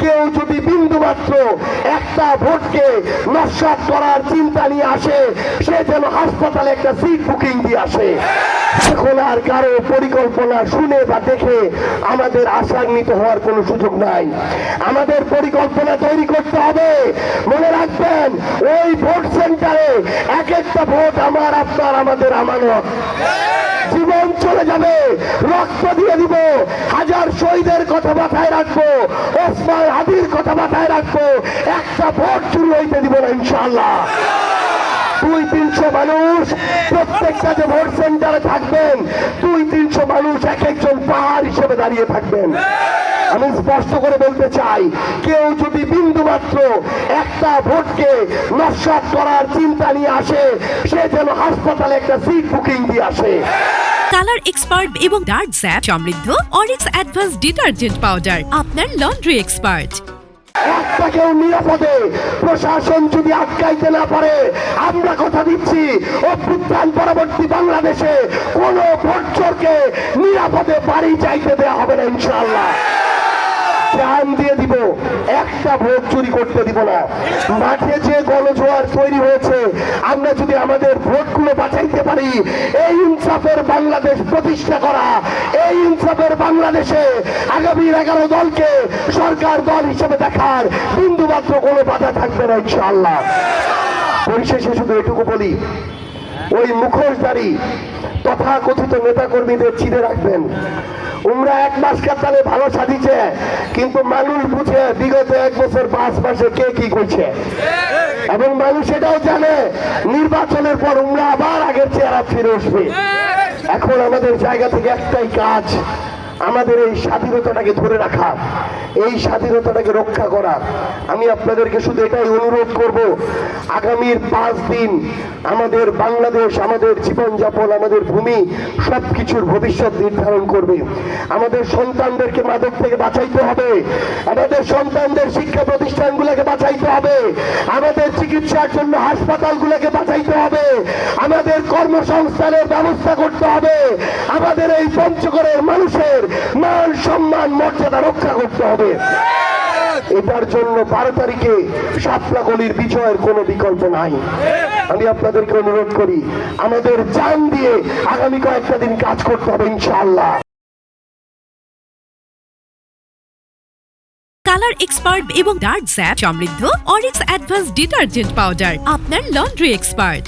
কেউ যদি বিন্দুমাত্র একটা ভোটকে নস্যাৎ করার চিন্তা নিয়ে আসে, সে যেন হাসপাতালে একটা সিট বুকিং দিয়ে আসে। এখন আর কারো পরিকল্পনা শুনে বা দেখে আমাদের আশান্বিত হওয়ার কোনো সুযোগ নাই। আমাদের পরিকল্পনা তৈরি করতে হবে। মনে রাখবেন, ওই ভোট সেন্টারে এক একটা ভোট আমার, আপনার, আমাদের আমানত। জীবন চলে যাবে, রক্ত দিয়ে দিব, হাজার শহীদের কথা মাথায় রাখবো, ওসমান হাদির কথা মাথায় রাখবো, একটা ভোট চুরি হইতে দিব না ইনশাআল্লাহ। 200-300 মানুষ প্রত্যেকটা যে ভোট সেন্টারে থাকবেন, 200-300 মানুষ এক একজন পাহাড় হিসেবে দাঁড়িয়ে থাকবেন। আমি স্পষ্ট করে বলতে চাই, কেউ যদি বিন্দুমাত্র একটা ভোটকে নস্যাৎ করার চিন্তা নিয়ে আসে, সে যেন হাসপাতালে একটা সিট বুকিং দিয়ে আসে। কালার এক্সপার্ট এবং ডার্ক জ্যাপ সমৃদ্ধ অরিক্স অ্যাডভান্স ডিটারজেন্ট পাউডার, আপনার লন্ড্রি এক্সপার্ট। একটাকেও নিরাপদে প্রশাসন যদি আটকাইতে না পারে, আমরা কথা দিচ্ছি অভ্যুত্থান পরবর্তী বাংলাদেশে কোন ভোট চোরকে নিরাপদে বাড়ি চাইতে দেওয়া হবে না ইনশাআল্লাহ। জান দিয়ে দিব, একটা ভোট চুরি করতে দিব না। মাঠে যে গণজোয়ার তৈরি হয়েছে, আমরা যদি আমাদের ভোটগুলো বাঁচাইতে পারি, এই ইনসাফের বাংলাদেশ প্রতিষ্ঠা করা, এই ইনসাফের বাংলাদেশে আগামী 11 দলকে সরকার দল হিসেবে দেখার বিন্দুমাত্র কোনো বাধা থাকবে না ইনশাআল্লাহ। পরিশেষে শুধু এটুকু বলি, ওই মুখোশধারী তথাকথিত নেতাকর্মীদের চিনে রাখবেন। উমরা 1 মাস কাতালে ভালো সাজিছে, কিন্তু মানুষ বুঝে বিগত 1 বছর 5 মাসে কে কি করছে, এবং মানুষ এটাও জানে নির্বাচনের পর উমরা আবার আগের চেহারা ফিরে আসবে। এখন আমাদের জায়গা থেকে একটাই কাজ, আমাদের এই স্বাধীনতাটাকে ধরে রাখা, এই স্বাধীনতাটাকে রক্ষা করা। আমি আপনাদেরকে শুধু এটাই অনুরোধ করব, আগামীর 5 দিন আমাদের বাংলাদেশ, আমাদের জীবনযাপন, আমাদের ভূমি সবকিছুর ভবিষ্যৎ নির্ধারণ করবে। আমাদের সন্তানদেরকে মাদক থেকে বাঁচাইতে হবে, আমাদের সন্তানদের শিক্ষা প্রতিষ্ঠানগুলোকে বাঁচাইতে হবে, আমাদের চিকিৎসার জন্য হাসপাতালগুলোকে বাঁচাইতে হবে, আমাদের কর্মসংস্থানের ব্যবস্থা করতে হবে, আমাদের এই পঞ্চগড়ের মানুষের মান সম্মান মর্যাদা রক্ষা করতে হবে। এটার জন্য 12 তারিখে সাতলাগলির বিজয়ের কোনো বিকল্প নাই। আমি আপনাদেরকে অনুরোধ করি, আমাদের জান দিয়ে আগামী কয়েকটা দিন কাজ করতে হবে ইনশাআল্লাহ। কালার এক্সপার্ট এবং ডার্ক জ্যাপ সমৃদ্ধ অরিক্স অ্যাডভান্স ডিটারজেন্ট পাউডার, আপনার লন্ড্রি এক্সপার্ট।